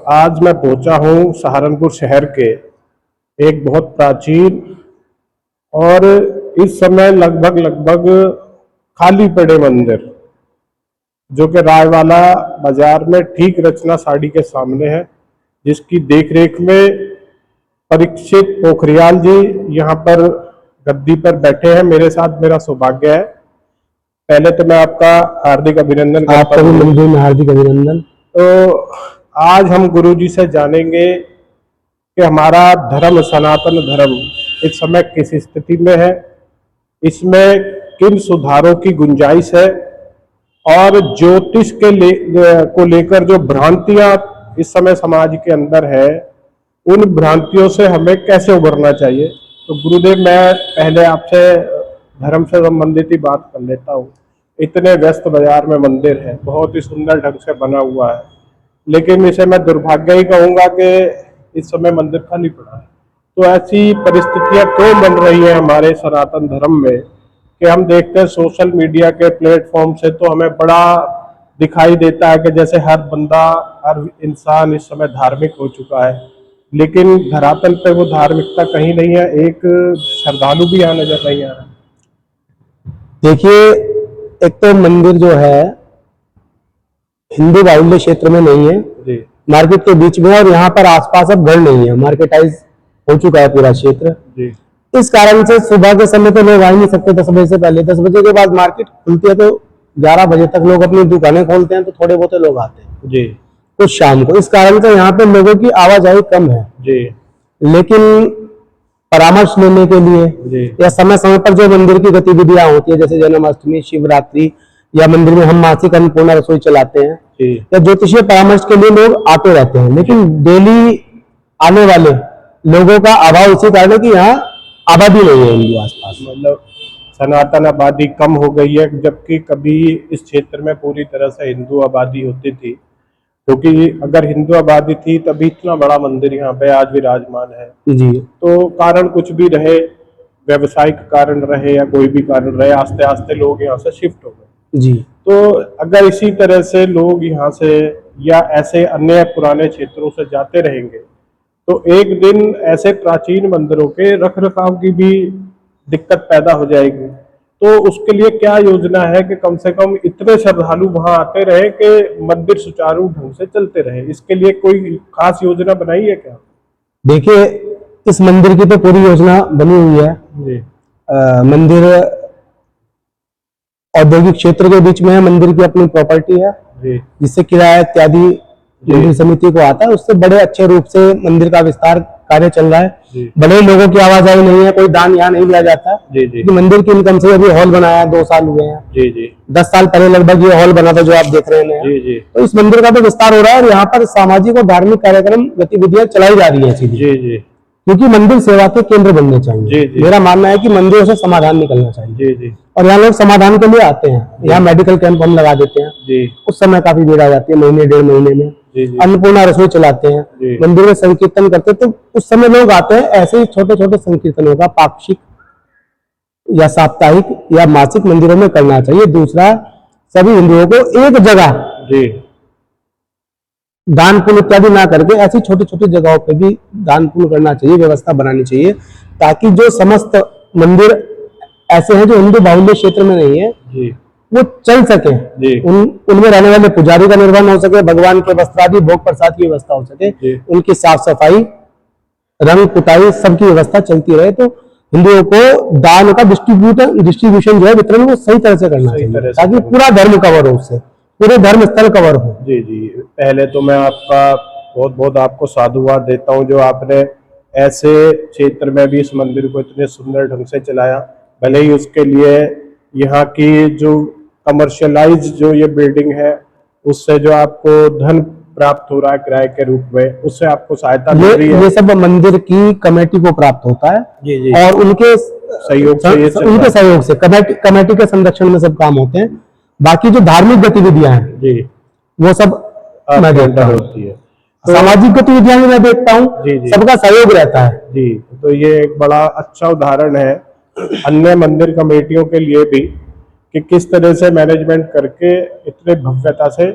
आज मैं पहुंचा हूं सहारनपुर शहर के एक बहुत प्राचीन और इस समय लगभग खाली पड़े मंदिर, जो कि रायवाला बाजार में ठीक रचना साड़ी के सामने है, जिसकी देखरेख में परीक्षित पोखरियाल जी यहाँ पर गद्दी पर बैठे हैं। मेरे साथ मेरा सौभाग्य है। पहले तो मैं आपका हार्दिक अभिनंदन करता हूं। आपका भी मंदिर में हार्दिक अभिनंदन। तो आज हम गुरुजी से जानेंगे कि हमारा धर्म, सनातन धर्म इस समय किस स्थिति में है, इसमें किन सुधारों की गुंजाइश है, और ज्योतिष को लेकर जो भ्रांतियां इस समय समाज के अंदर है, उन भ्रांतियों से हमें कैसे उभरना चाहिए। तो गुरुदेव, मैं पहले आपसे धर्म से संबंधित ही बात कर लेता हूँ। इतने व्यस्त बाजार में मंदिर है, बहुत ही सुंदर ढंग से बना हुआ है, लेकिन इसे मैं दुर्भाग्य ही कहूंगा कि इस समय मंदिर खाली पड़ा है। तो ऐसी परिस्थितियां क्यों बन रही है हमारे सनातन धर्म में कि हम देखते हैं सोशल मीडिया के प्लेटफॉर्म से तो हमें बड़ा दिखाई देता है कि जैसे हर बंदा, हर इंसान इस समय धार्मिक हो चुका है, लेकिन धरातल पे वो धार्मिकता कहीं नहीं है। एक श्रद्धालु भी यहाँ नजर नहीं आ रहा। देखिए, एक तो मंदिर जो है हिंदू बाहुल्य क्षेत्र में नहीं है, मार्केट के बीच में, और यहाँ पर आसपास अब घर नहीं है, मार्केटाइज हो चुका है पूरा क्षेत्र। इस कारण से सुबह के समय तो लोग आ ही नहीं सकते 10 बजे से पहले। 10 बजे के बाद मार्केट खुलती है तो 11 बजे तक लोग अपनी दुकानें खोलते हैं, तो थोड़े बहुत लोग आते हैं जी तो शाम को। इस कारण से यहाँ पे लोगों की आवाजाही कम है जी। लेकिन परामर्श लेने के लिए या समय समय पर जो मंदिर की गतिविधियां होती है, जैसे जन्माष्टमी, शिवरात्रि, या मंदिर में हम मासिक अन्नपूर्णा रसोई चलाते हैं, या ज्योतिषीय परामर्श के लिए लोग आते रहते हैं, लेकिन डेली आने वाले लोगों का अभाव इसी कारण है कि यहाँ आबादी नहीं है हिंदू आसपास। मतलब सनातन आबादी कम हो गई है, जबकि कभी इस क्षेत्र में पूरी तरह से हिंदू आबादी होती थी, क्योंकि अगर हिंदू आबादी थी तभी इतना बड़ा मंदिर यहाँ पे आज विराजमान है जी। तो कारण कुछ भी रहे, व्यवसायिक कारण रहे या कोई भी कारण रहे, आस्ते आस्ते लोग यहाँ से शिफ्ट हो गए जी। तो अगर इसी तरह से लोग यहाँ से या ऐसे अन्य पुराने क्षेत्रों से जाते रहेंगे तो एक दिन ऐसे प्राचीन मंदिरों के रख रखाव की भी दिक्कत पैदा हो जाएगी। तो उसके लिए क्या योजना है कि कम से कम इतने श्रद्धालु वहां आते रहे कि मंदिर सुचारू ढंग से चलते रहे? इसके लिए कोई खास योजना बनाई है क्या? देखिए, इस मंदिर की तो पूरी योजना बनी हुई है जी। मंदिर औद्योगिक क्षेत्र के बीच में है, मंदिर की अपनी प्रॉपर्टी है जी, जिससे किराया इत्यादि मंदिर समिति को आता है। उससे बड़े अच्छे रूप से मंदिर का विस्तार कार्य चल रहा है। बड़े लोगों की आवाजाही नहीं है, कोई दान यहाँ नहीं लिया जाता जी। मंदिर की इनकम से अभी हॉल बनाया है, 2 साल हुए हैं जी। 10 साल पहले लगभग ये हॉल बना था जो आप देख रहे हैं। तो इस मंदिर का तो विस्तार हो रहा है और यहाँ पर सामाजिक और धार्मिक कार्यक्रम गतिविधियां चलाई जा रही है, क्योंकि मंदिर सेवा के केंद्र बनने चाहिए। मेरा मानना है कि मंदिरों से समाधान निकलना चाहिए और यहाँ लोग समाधान के लिए आते हैं। यहाँ मेडिकल कैंप हम लगा देते हैं, उस समय काफी भीड़ आ जाती है, महीने 1.5 महीने में। अन्नपूर्णा रसोई चलाते हैं, मंदिर में संकीर्तन करते हैं, तो उस समय लोग आते हैं। ऐसे ही छोटे छोटे संकीर्तनों का पाक्षिक या साप्ताहिक या मासिक मंदिरों में करना चाहिए। दूसरा, सभी हिंदुओं को एक जगह दान पुण्य इत्यादि ना करके ऐसी छोटी छोटी जगहों पे भी दान पुण्य करना चाहिए, व्यवस्था बनानी चाहिए, ताकि जो समस्त मंदिर ऐसे हैं जो हिंदू बाहुल्य क्षेत्र में नहीं है वो चल सके, उनमें रहने वाले पुजारी का निर्वहन हो सके, भगवान के वस्त्रादि भोग प्रसाद की व्यवस्था हो सके, उनकी साफ सफाई, रंग पुताई सबकी व्यवस्था चलती रहे। तो हिंदुओं को दान का डिस्ट्रीब्यूशन जो है, वितरण, वो सही तरह से करना चाहिए, ताकि पूरा धर्म कवर हो, उससे पूरे धर्म स्थल कवर हो। जी जी, पहले तो मैं आपका बहुत बहुत आपको साधुवाद देता हूँ जो आपने ऐसे क्षेत्र में भी इस मंदिर को इतने सुंदर ढंग से चलाया। भले ही उसके लिए यहाँ की जो कमर्शियलाइज जो ये बिल्डिंग है, उससे जो आपको धन प्राप्त हो रहा है किराए के रूप में, उससे आपको सहायता मिल रही है। ये सब मंदिर की कमेटी को प्राप्त होता है जी। और उनके सहयोग से कमेटी के संरक्षण में सब काम होते हैं। बाकी जो धार्मिक गतिविधियां हैं जी, वो सब मैं देखता होती है। तो सामाजिक गतिविधियां भी मैं देखता हूँ, सबका सहयोग रहता है जी। तो ये एक बड़ा अच्छा उदाहरण है अन्य मंदिर कमेटियों के लिए भी कि किस तरह से मैनेजमेंट करके इतने भव्यता से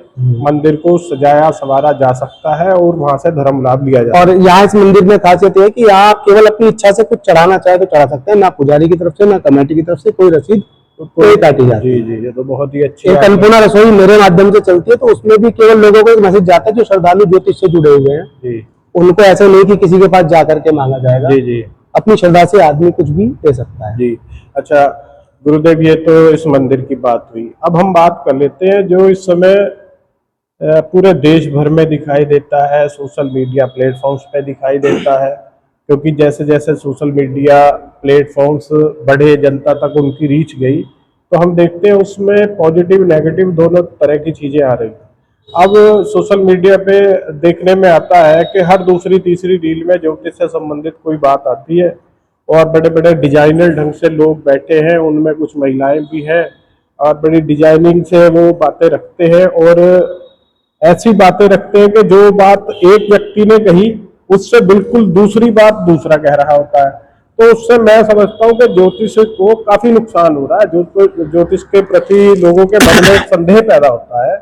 मंदिर को सजाया संवारा जा सकता है और वहां से धर्म लाभ लिया जाए। और यहाँ इस मंदिर में खासियत है कि यहाँ आप केवल अपनी इच्छा से कुछ चढ़ाना चाहे तो चढ़ा सकते हैं, ना पुजारी की तरफ से ना कमेटी की तरफ से कोई रसीद कोई काटी जाती है। जी जी, ये तो बहुत ही अच्छी एक अन्नपूर्णा रसोई मेरे माध्यम से चलती है, तो उसमें भी केवल लोगों को एक मैसेज जाता है जो श्रद्धालु ज्योतिष से जुड़े हुए हैं जी उनको ऐसे नहीं कि किसी के पास जाकर के मांगा जाएगा। जी जी अपनी श्रद्धा से आदमी कुछ भी दे सकता है। जी। अच्छा गुरुदेव, ये तो इस मंदिर की बात हुई। अब हम बात कर लेते हैं जो इस समय पूरे देश भर में दिखाई देता है, सोशल मीडिया प्लेटफॉर्म्स पे दिखाई देता है, क्योंकि जैसे जैसे सोशल मीडिया प्लेटफॉर्म्स बढ़े, जनता तक उनकी रीच गई, तो हम देखते हैं उसमें पॉजिटिव नेगेटिव दोनों तरह की चीजें आ रही हैं। अब सोशल मीडिया पे देखने में आता है कि हर दूसरी तीसरी रील में ज्योतिष से संबंधित कोई बात आती है और बड़े बड़े डिजाइनर ढंग से लोग बैठे हैं, उनमें कुछ महिलाएं भी हैं और बड़ी डिजाइनिंग से वो बातें रखते हैं और ऐसी बातें रखते हैं कि जो बात एक व्यक्ति ने कही उससे बिल्कुल दूसरी बात दूसरा कह रहा होता है। तो उससे मैं समझता हूँ कि ज्योतिष को काफी नुकसान हो रहा है, ज्योतिष के प्रति लोगों के मन में एक संदेह पैदा होता है।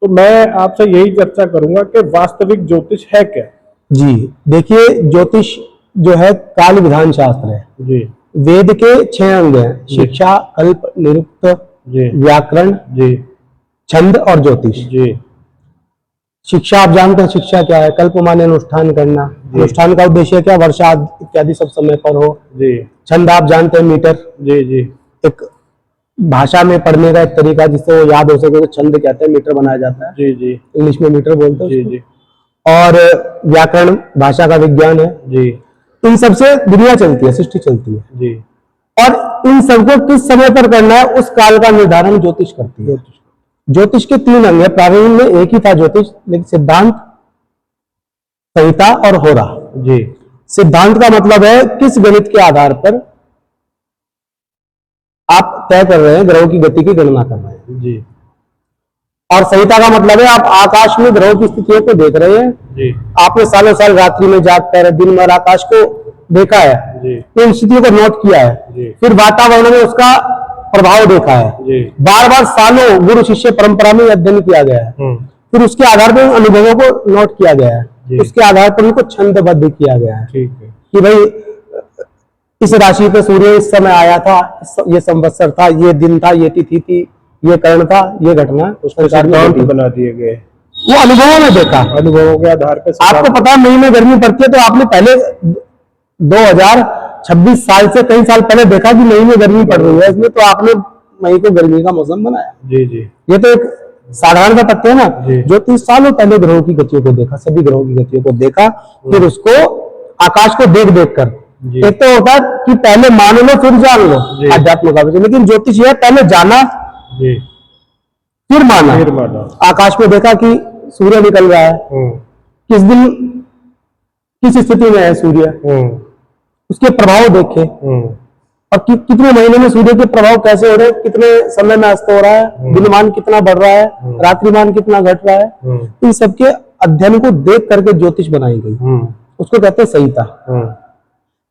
तो मैं आपसे यही चर्चा करूंगा कि वास्तविक ज्योतिष है क्या? जी देखिए, ज्योतिष जो है काल विधान शास्त्र है जी। वेद के 6 अंग हैं, शिक्षा, कल्प, निरुक्त, जी। व्याकरण, जी। छंद और ज्योतिष। जी। शिक्षा आप जानते हैं शिक्षा क्या है, कल्प माने अनुष्ठान करना, अनुष्ठान का उद्देश्य क्या, वर्षा इत्यादि सब समय पर हो। जी। छंद आप जानते हैं मीटर, जी जी एक भाषा में पढ़ने का एक तरीका जिससे वो याद हो सके, तो छंद कहते हैं, मीटर बनाया जाता है। जी जी इंग्लिश में मीटर बोलते हैं जी उसको। जी और व्याकरण भाषा का विज्ञान है। जी इन सबसे दुनिया चलती है, सृष्टि चलती है। जी। और इन सबको किस समय पर करना है उस काल का निर्धारण ज्योतिष करती है। ज्योतिष के 3 अंग है, प्रारंभ में एक ही था ज्योतिष, लेकिन सिद्धांत, संहिता और होरा। जी। सिद्धांत का मतलब है किस गणित के आधार पर आप तय कर रहे हैं, ग्रहों की गति की गणना कर रहे हैं। जी। और संहिता का मतलब है आप आकाश में ग्रहों की स्थितियों को देख रहे हैं। जी। आपने सालों साल रात्रि में जाग कर दिन भर आकाश को देखा है, जी। तो इन स्थितियों को नोट किया है, जी। फिर वातावरण में उसका प्रभाव देखा है, जी। बार बार सालों गुरु शिष्य परंपरा में अध्ययन किया गया है, फिर उसके आधार पर अनुभवों को नोट किया गया है, उसके आधार पर उनको छंदबद्ध किया गया है। ठीक है कि भाई इस राशि पे सूर्य इस समय आया था, ये संवत्सर था, ये दिन था, ये तिथि थी, ये कर्ण था, ये घटना सिद्धांत बना दिए गए, वो अनुभवों में देखा। अनुभवों के आधार पर आपको पता है मई में गर्मी पड़ती है, तो आपने पहले 2026 साल से कई साल पहले देखा कि मई में गर्मी पड़ रही है, इसमें तो आपने मई को गर्मी का मौसम बनाया। जी जी। ये तो एक साधारण सा तथ्य है ना। जो 30 सालों पहले ग्रहों की गतियों को देखा, सभी ग्रहों की गतियों को देखा, फिर उसको आकाश को देख देख कर, एक तो होता है कि पहले मान लो फिर जान लो आध्यात्म का विषय, लेकिन ज्योतिष है पहले जाना जी फिर माना। आकाश में देखा कि सूर्य निकल रहा है, किस दिन किस स्थिति में है सूर्य, उसके प्रभाव देखे, और कितने महीने में सूर्य के प्रभाव कैसे हो रहे हैं, कितने समय में अस्त हो रहा है, दिनमान कितना बढ़ रहा है, रात्रिमान कितना घट रहा है, इन सबके अध्ययन को देख करके ज्योतिष बनाई गई, उसको कहते हैं संहिता।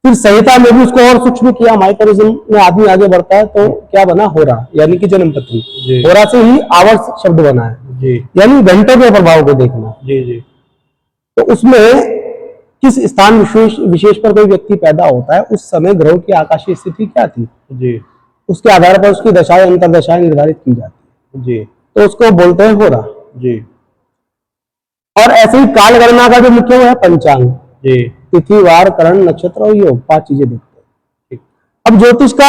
फिर संहिता में भी उसको और सूक्ष्म किया, माइक्रोरिज्म में आदमी आगे बढ़ता है तो क्या बना, होरा, यानी कि जन्म पत्री। होरा से ही आवर्त शब्द बना है, यानी घंटों के प्रभाव को देखना। जी जी। तो उसमें किस स्थान विशेष पर कोई व्यक्ति पैदा होता है, उस समय ग्रहों की आकाशीय स्थिति क्या थी जी, उसके आधार पर उसकी दशाएं अंतरदशाएं निर्धारित की जाती है जी, तो उसको बोलते हैं होरा जी। और ऐसे ही काल गणना का जो मुख्य वो है पंचांग, जी। तिथि, वार, करण, नक्षत्र और योग, 5 चीजें देखते हैं। अब ज्योतिष का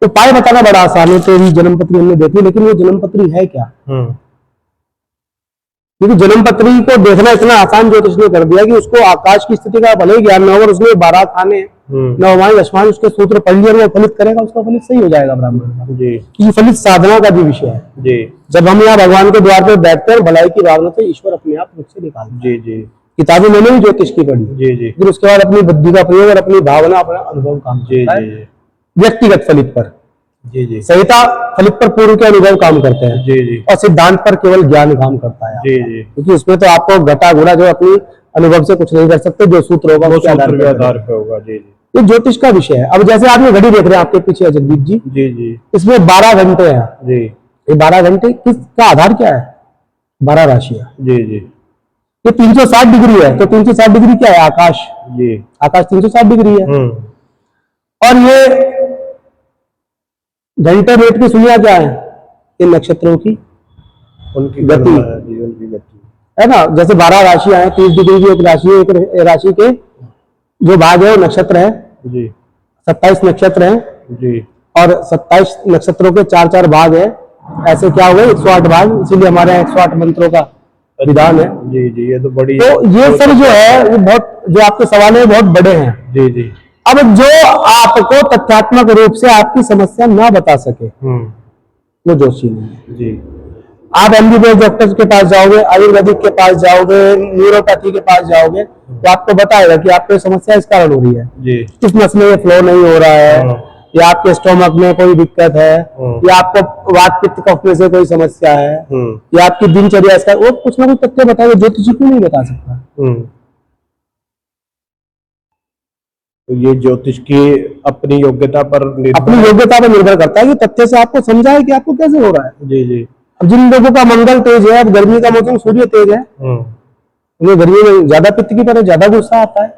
उपाय बताना बड़ा आसान है, तो जन्मपत्री हमने देखी, लेकिन वो जन्मपत्री है क्या? क्योंकि जन्मपत्री को देखना इतना आसान ज्योतिष ने कर दिया कि उसको आकाश की स्थिति का भले ज्ञान न हो, उसने 12 खाने नवमान दशमान उसके सूत्र पढ़ लिया, वो फलित करेगा, उसका फलित सही हो जाएगा ब्राह्मण का। क्योंकि फलित साधना का भी विषय है। जी। जब हम यहाँ भगवान के द्वार पर बैठते हैं, भलाई की भावना से ईश्वर अपने आप मुझसे निकालता है। जी जी। किताबें मैंने भी ज्योतिष की पढ़ी। जी जी। फिर उसके बाद अपनी बुद्धि का प्रयोग और अपनी भावना, अपना अनुभव काम करता है व्यक्तिगत फलित पर। जी जी। संहिता फलित पर पूर्व के अनुभव काम करते हैं। जी जी। और सिद्धांत पर केवल ज्ञान काम करता है। जी जी। क्योंकि उसमें तो आपको घटा गुड़ा जो अपनी अनुभव से कुछ नहीं कर सकते, जो सूत्र होगा उसके आधार पे होगा। जी जी। ये ज्योतिष का विषय है। अब जैसे आपने घड़ी देख रहे हैं आपके पीछे जगदीप जी, जी जी इसमें 12 घंटे हैं। जी ये 12 घंटे किसका आधार क्या है? 12 राशियां। जी जी ये 360 डिग्री है, तो 360 डिग्री क्या है? आकाश। जी। आकाश 360 डिग्री है। और ये घंटे रेट की सुनिया क्या है? ये नक्षत्रों की उनकी गति। गणना है जी, उनकी गति है ना। जैसे 12 राशियां हैं, 30 डिग्री की एक राशि है, एक राशि के जो भाग है वो नक्षत्र है। जी 27 नक्षत्र हैं जी और 27 नक्षत्रों के 4-4 भाग है। ऐसे क्या हुए 108 भाग, इसीलिए हमारे यहाँ 108 मंत्रों का विधान है। जी जी। ये तो बड़ी, तो ये सब जो है वो बहुत, जो आपके सवाल है बहुत बड़े हैं। जी जी। अब जो आपको तथ्यात्मक रूप से आपकी समस्या ना बता सके वो जोशी नहीं है। जी आप एमबीबीएस डॉक्टर के पास जाओगे, आयुर्वेदिक के पास जाओगे, न्यूरोपैथी के पास जाओगे, तो आपको बताएगा कि आपको समस्या इस कारण हो रही है, जी किस नस में ये फ्लो नहीं हो रहा है, या आपके स्टोमक में कोई दिक्कत है, या आपको वात पित्त कफ में से कोई समस्या है, या आपकी दिनचर्या इसका, वो कुछ ना कुछ तथ्य बताएगा। ज्योतिषी क्यों नहीं बता सकता? तो ये ज्योतिष की अपनी योग्यता पर अपनी योग्यता पर निर्भर करता है कि तथ्य से आपको समझाए कि आपको कैसे हो रहा है। जी जी। अब जिन लोगों का मंगल तेज है, अब गर्मी का मौसम सूर्य तेज है, उन्हें गर्मी में ज्यादा पित्त की तरह ज्यादा गुस्सा आता है।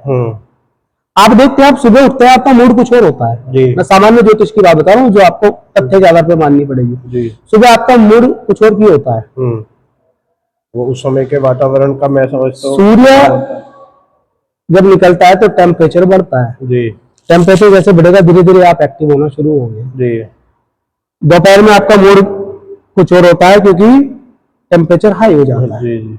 आप देखते हैं, आप सुबह उठते हैं, आपका मूड कुछ और होता है। मैं सामान्य ज्योतिष की बात बता रहा हूँ जो आपको तथ्य के आधार पर माननी पड़ेगी। सुबह आपका मूड कुछ और की होता है। वो उस समय के वातावरण का मैं समझता हूँ। सूर्य जब निकलता है तो टेम्परेचर बढ़ता है। जी। टेम्परेचर जैसे बढ़ेगा धीरे धीरे आप एक्टिव होना शुरू होंगे। जी। दोपहर में आपका मूड कुछ और होता है क्योंकि टेम्परेचर हाई हो जाता है। जी जी।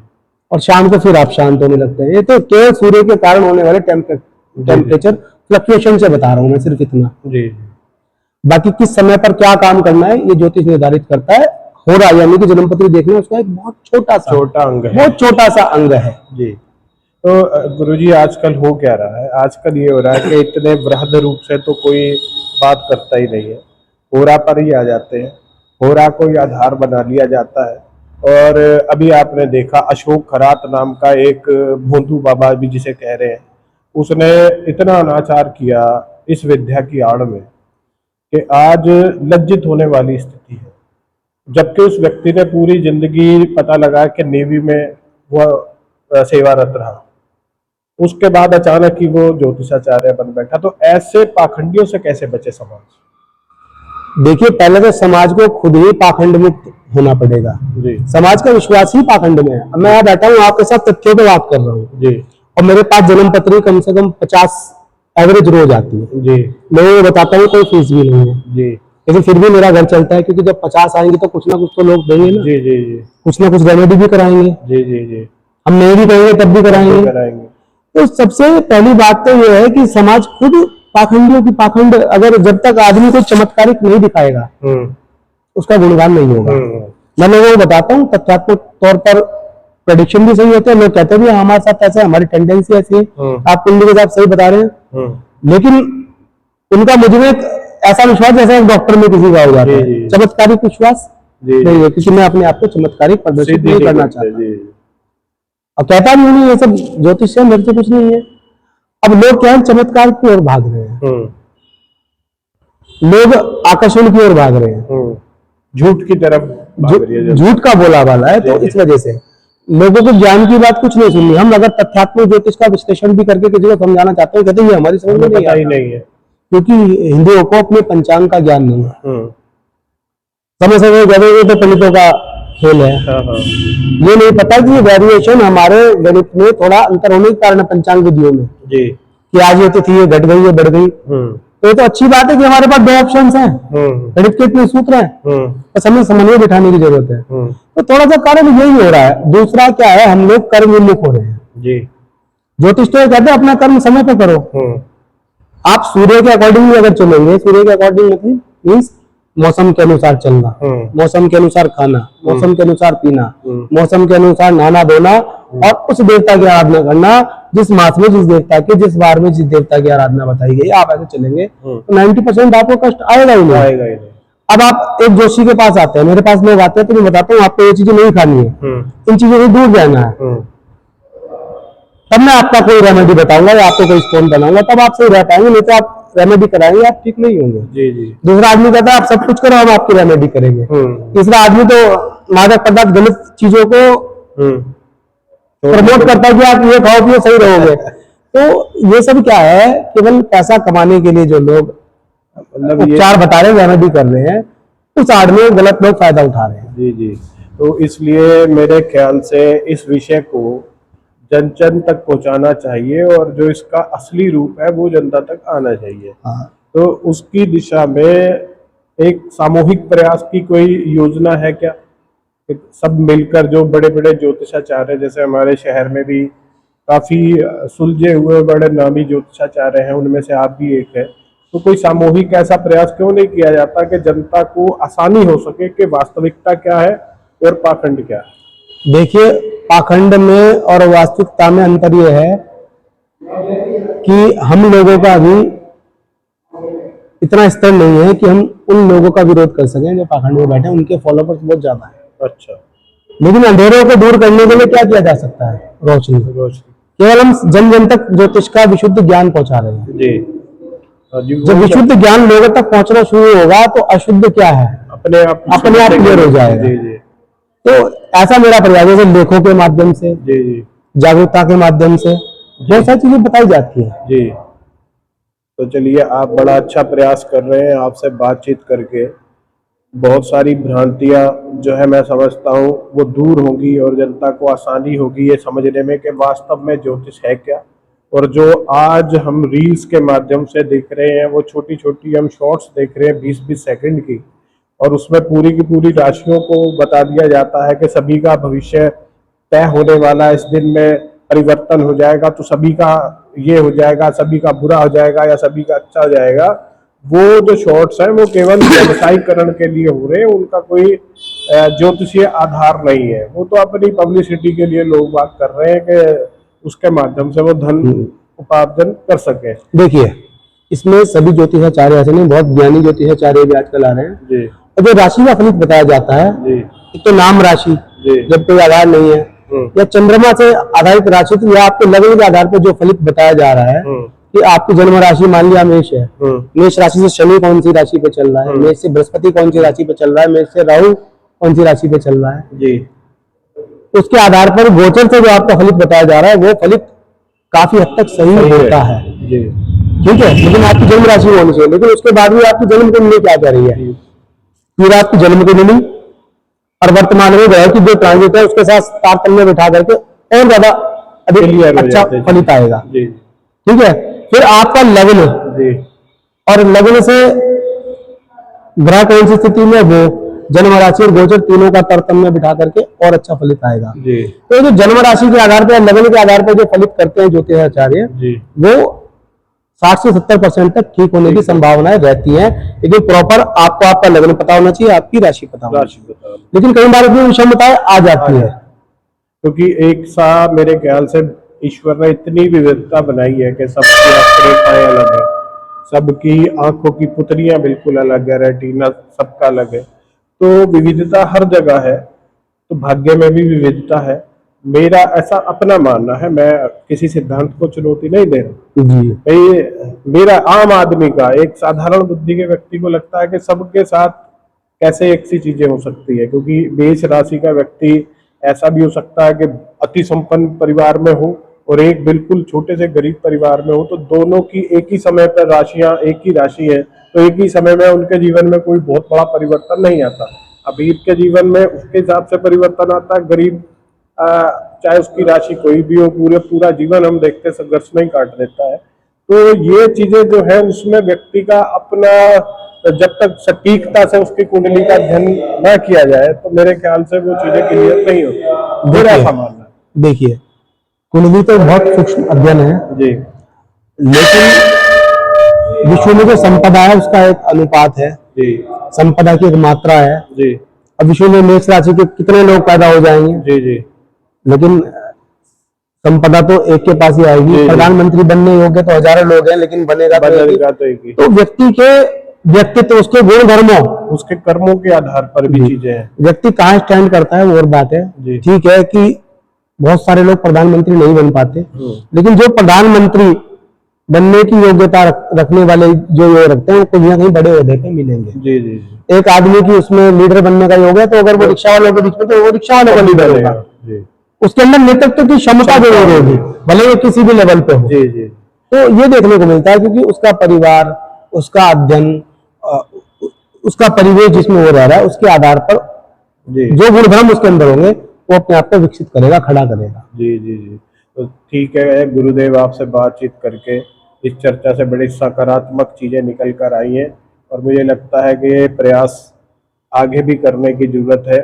और शाम को फिर आप शांत होने लगते हैं। ये तो केवल सूर्य के कारण होने वाले टेम्परेचर फ्लक्चुएशन से बता रहा हूं मैं, सिर्फ इतना। जी। बाकी किस समय पर क्या काम करना है ये ज्योतिष निर्धारित करता है। हो रहा है यानी कि जन्मपत्री देखना उसका एक बहुत छोटा अंग है, बहुत छोटा सा अंग है। जी। तो गुरुजी आजकल हो क्या रहा है? आजकल ये हो रहा है कि इतने वृहद रूप से तो कोई बात करता ही नहीं है, होरा पर ही आ जाते हैं, होरा को ही आधार बना लिया जाता है। और अभी आपने देखा अशोक खरात नाम का एक भोंदू बाबा भी जिसे कह रहे हैं, उसने इतना अनाचार किया इस विद्या की आड़ में कि आज लज्जित होने वाली स्थिति है। जबकि उस व्यक्ति ने पूरी जिंदगी पता लगा कि नेवी में वह सेवारत रहा, उसके बाद अचानक ही वो ज्योतिषाचार्य बन बैठा। तो ऐसे पाखंडियों से कैसे बचे समाज? देखिए, पहले तो समाज को खुद ही पाखंड मुक्त होना पड़ेगा। जी। समाज का विश्वास ही पाखंड में है। अब मैं यहाँ बैठा हूँ आपके साथ तथ्यों पे बात कर रहा हूँ जी। और मेरे पास जन्म पत्री कम से कम 50 एवरेज रोज आती है। जी। लोगों को बताता हूँ कोई फीस भी नहीं है। जी। लेकिन फिर भी मेरा घर चलता है क्योंकि जब 50 आएंगे तो कुछ ना कुछ तो लोग देंगे ना। जी जी जी। कुछ ना कुछ रेमेडी भी कराएंगे। जी जी जी। हम नहीं भी करेंगे तब भी कराएंगे। तो सबसे पहली बात तो यह है कि समाज खुद पाखंडियों की पाखंड, अगर जब तक आदमी को चमत्कारिक नहीं दिखाएगा उसका गुणगान नहीं होगा। मैं लोगों को बताता हूँ तथ्यात्मक तौर पर प्रेडिक्शन भी सही होते हैं। लोग कहते हैं हमारे साथ ऐसा है, हमारी टेंडेंसी ऐसी है। आप कुंडली के साथ सही बता रहे हैं, लेकिन उनका मुझे ऐसा विश्वास जैसा एक डॉक्टर में किसी का हो जाता है, चमत्कारिक विश्वास नहीं है, क्योंकि मैं अपने आप को चमत्कारिक प्रदर्शित नहीं करना चाहता। और कहता भी नहीं ये सब ज्योतिष है, मेरे से कुछ नहीं है। अब लोग क्या है, चमत्कार की ओर भाग रहे हैं, लोग आकर्षण की ओर भाग रहे हैं, झूठ की तरफ, झूठ का बोला वाला है। तो इस वजह से लोगों को ज्ञान की बात कुछ नहीं सुननी। हम अगर तथ्यात्मक ज्योतिष का विश्लेषण भी करके किसी को समझाना चाहते हैं, कहते हैं ये हमारी समझ में नहीं है, क्योंकि हिंदुओं को अपने पंचांग का ज्ञान नहीं है। समय समय कहते तो पंडितों का खेल है। ये नहीं पता कि ये वेरिएशन हमारे गणित में थोड़ा अंतर होने के कारण पंचांग विधियों में जी, कि आज ये तिथि ये घट गई ये बढ़ गई। तो ये तो अच्छी बात है कि हमारे पास 2 ऑप्शंस हैं, गणित के इतने सूत्र हैं, बस हमें समन्वय बिठाने की जरूरत है। तो थोड़ा सा कारण यही हो रहा है। दूसरा क्या है, हम लोग कर्म विमुख हो रहे हैं जी। ज्योतिष तो कहते हैं अपना कर्म समय पे करो। आप सूर्य के अकॉर्डिंग अगर चलेंगे, सूर्य के अकॉर्डिंग मतलब मीन्स मौसम के अनुसार चलना, मौसम के अनुसार खाना, मौसम के अनुसार पीना, मौसम के अनुसार नहाना धोना, और उस देवता की आराधना करना जिस मास में जिस देवता के, जिस बार में जिस देवता की आराधना बताई गई। आप ऐसे चलेंगे तो 90% आपको कष्ट आएगा ही नहीं। अब आप एक जोशी के पास आते हैं, मेरे पास लोग आते हैं तो मैं बताता हूँ आपको ये चीजें नहीं खानी है, इन चीजों से दूर रहना है। तब मैं आपका कोई रेमेडी बताऊंगा या आपको कोई स्टोन बनाऊंगा, तब आप सही रह पाएंगे, नहीं तो आप रेमेडी कराएंगे आप ठीक नहीं होंगे। जी जी। दूसरा आदमी कहता है आप सब कुछ करो हम आपकी रेमेडी करेंगे, तीसरा आदमी तो मादक पदार्थ गलत चीजों को प्रमोट करता है कि आप ये खाओ पियो सही रहोगे। तो ये सब क्या है, केवल पैसा कमाने के लिए जो लोग मतलब उपचार बता रहे हैं, रेमेडी कर रहे हैं, उस आड़ में गलत लोग फायदा उठा रहे हैं। जी जी। तो इसलिए मेरे ख्याल से इस विषय को जन जन तक पहुंचाना चाहिए और जो इसका असली रूप है वो जनता तक आना चाहिए। हाँ। तो उसकी दिशा में एक सामूहिक प्रयास की कोई योजना है क्या? सब मिलकर जो बड़े बड़े ज्योतिषाचार्य, जैसे हमारे शहर में भी काफी सुलझे हुए बड़े नामी ज्योतिषाचार्य हैं, उनमें से आप भी एक है, तो कोई सामूहिक ऐसा प्रयास क्यों नहीं किया जाता कि जनता को आसानी हो सके कि वास्तविकता क्या है और पाखंड क्या है? देखिए, पाखंड में और वास्तविकता में अंतर यह है कि हम लोगों का अभी इतना स्तर नहीं है कि हम उन लोगों का विरोध कर सकें जो पाखंड में बैठे हैं, उनके फॉलोवर्स बहुत ज्यादा है। अच्छा। लेकिन अंधेरों को दूर करने के लिए क्या किया जा सकता है? रोशनी। केवल हम जन जन तक ज्योतिष का विशुद्ध ज्ञान पहुंचा रहे हैं। जी। जब विशुद्ध ज्ञान लोगों तक पहुंचना शुरू होगा तो अशुद्ध क्या है अपने आप क्लियर हो जाएगा। जी जी। तो ऐसा मेरा प्रयास है, जैसे लेखों के माध्यम से, जी जी, जागरूकता के माध्यम से बहुत सारी चीजें बताई जाती है। जी। तो चलिए, आप बड़ा अच्छा प्रयास कर रहे हैं। आपसे बातचीत करके बहुत सारी भ्रांतियां जो है मैं समझता हूँ वो दूर होंगी और जनता को आसानी होगी ये समझने में कि वास्तव में ज्योतिष है क्या। और जो आज हम रील्स के माध्यम से देख रहे हैं, वो छोटी छोटी हम शॉर्ट्स देख रहे हैं 20-20 सेकंड की, और उसमें पूरी की पूरी राशियों को बता दिया जाता है कि सभी का भविष्य तय होने वाला, इस दिन में परिवर्तन हो जाएगा, तो सभी का ये हो जाएगा, सभी का बुरा हो जाएगा या सभी का अच्छा हो जाएगा। वो जो शॉर्ट्स हैं वो केवल व्यवसायीकरण के लिए हो रहे हैं, उनका कोई ज्योतिषीय आधार नहीं है। वो तो अपनी पब्लिसिटी के लिए लोग बात कर रहे हैं कि उसके माध्यम से वो धन उपार्जन कर सके। देखिए, इसमें सभी ज्योतिषाचार्य ऐसे नहीं, बहुत ज्ञानी ज्योतिषाचार्य भी आजकल आ रहे हैं जी। और जो राशि का फलित बताया जाता है, एक तो नाम राशि, जब कोई आधार नहीं है, या चंद्रमा से आधारित राशि, तो या आपके लग्न के आधार पर जो फलित बताया जा रहा है कि आपकी जन्म राशि मान लिया मेष है, मेष राशि से शनि कौन सी राशि पे चल रहा है, मेष से बृहस्पति कौन सी राशि पे चल रहा है, मेष से राहु कौन सी राशि पे चल रहा है जी, उसके आधार पर गोचर से जो आपका फलित बताया जा रहा है वो फलित काफी हद तक सही होता है। ठीक है, लेकिन आपकी जन्म राशि होनी चाहिए। लेकिन उसके बाद भी आपकी जन्म कुंडली क्या कर रही है, फिर आपकी जन्म कुंडली और वर्तमान में ग्रह की जो ट्रांजिट है उसके साथ तारतम्य बिठा करके और ज्यादा अधिक अच्छा फलित आएगा। ठीक है, फिर आपका लग्न और लग्न से ग्रह कौन सी स्थिति में, वो जन्म राशि और गोचर तीनों का तारतम्य बिठा करके और अच्छा फलित आएगा। तो जो जन्म राशि के आधार पर, लग्न के आधार पर जो फलित करते हैं ज्योतिषाचार्य, वो 60 से 70% तक ठीक होने की संभावनाएं रहती हैं। लेकिन प्रॉपर आपको आपका लग्न पता होना चाहिए, आपकी राशि पता होना चाहिए। लेकिन कई बार इसमें विषमताएं आ जाती है, क्योंकि एक सा मेरे ख्याल से ईश्वर ने इतनी विविधता बनाई है कि सबकी आंखें अलग है, सबकी आंखों की पुतलियां बिल्कुल अलग है, रेटिना सबका अलग है। तो विविधता हर जगह है, तो भाग्य में भी विविधता है। मेरा ऐसा अपना मानना है, मैं किसी सिद्धांत को चुनौती नहीं दे रहा भाई। मेरा आम आदमी का, एक साधारण बुद्धि के व्यक्ति को लगता है कि सबके साथ कैसे एक सी चीजें हो सकती है, क्योंकि मेष राशि का व्यक्ति ऐसा भी हो सकता है कि अति संपन्न परिवार में हो और एक बिल्कुल छोटे से गरीब परिवार में हो, तो दोनों की एक ही समय पर राशियां एक ही राशि है, तो एक ही समय में उनके जीवन में कोई बहुत बड़ा परिवर्तन नहीं आता। अमीर के जीवन में उसके हिसाब से परिवर्तन आता है, गरीब चाहे उसकी राशि कोई भी हो, पूरा जीवन हम देखते संघर्ष में ही काट देता है। तो ये चीजें जो है उसमें व्यक्ति का अपना, जब तक सटीकता से उसकी कुंडली का अध्ययन न किया जाए तो मेरे ख्याल से वो चीजें क्लियर नहीं होती। मेरा ऐसा मानना है। देखिए, कुंडली तो बहुत सूक्ष्म अध्ययन है जी, लेकिन विश्व में जो संपदा है उसका एक अनुपात है जी, संपदा की एक मात्रा है जी। अब विश्व में मेष राशि के कितने लोग पैदा हो जाएंगे, जी, जी, लेकिन संपदा तो एक के पास ही आएगी। प्रधानमंत्री बनने योग्य तो हजारों लोग हैं, लेकिन बनेगा तो एक ही। तो व्यक्ति के व्यक्तित्व, उसके गुण धर्मों, उसके कर्मों के आधार पर भी चीजें हैं। व्यक्ति कहाँ स्टैंड करता है वो और बात है। ठीक है कि बहुत सारे लोग प्रधानमंत्री नहीं बन पाते, लेकिन जो प्रधानमंत्री बनने की योग्यता रखने वाले जो ये रखते हैं वो कहीं ना कहीं बड़े ओहदे पे मिलेंगे। जी जी जी। एक आदमी की उसमें लीडर बनने का योग है, तो अगर वो रिक्शा वालों के बीच में, तो वो रिक्शा वालों का लीडर होगा। जी उसके अंदर नेतृत्व की क्षमता जरूर होगी, भले वो किसी भी लेवल पे हो। जी जी। तो ये देखने को मिलता है, क्योंकि उसका परिवार, उसका अध्ययन, उसका परिवेश जिसमें वो रह रहा है, उसके आधार पर जी जो गुणधर्म उसके अंदर होंगे वो अपने आप को विकसित करेगा, खड़ा करेगा। जी जी जी। तो ठीक है गुरुदेव, आपसे बातचीत करके इस चर्चा से बड़ी सकारात्मक चीजें निकल कर आई हैं, और मुझे लगता है कि ये प्रयास आगे भी करने की जरूरत है।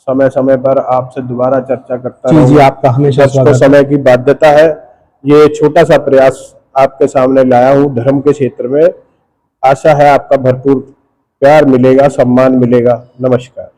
समय समय पर आपसे दोबारा चर्चा करता जी जी, रहूंगा। आपका हमेशा दर्शकों, स्वागत है। समय की बाध्यता है, ये छोटा सा प्रयास आपके सामने लाया हूँ धर्म के क्षेत्र में। आशा है आपका भरपूर प्यार मिलेगा, सम्मान मिलेगा। नमस्कार।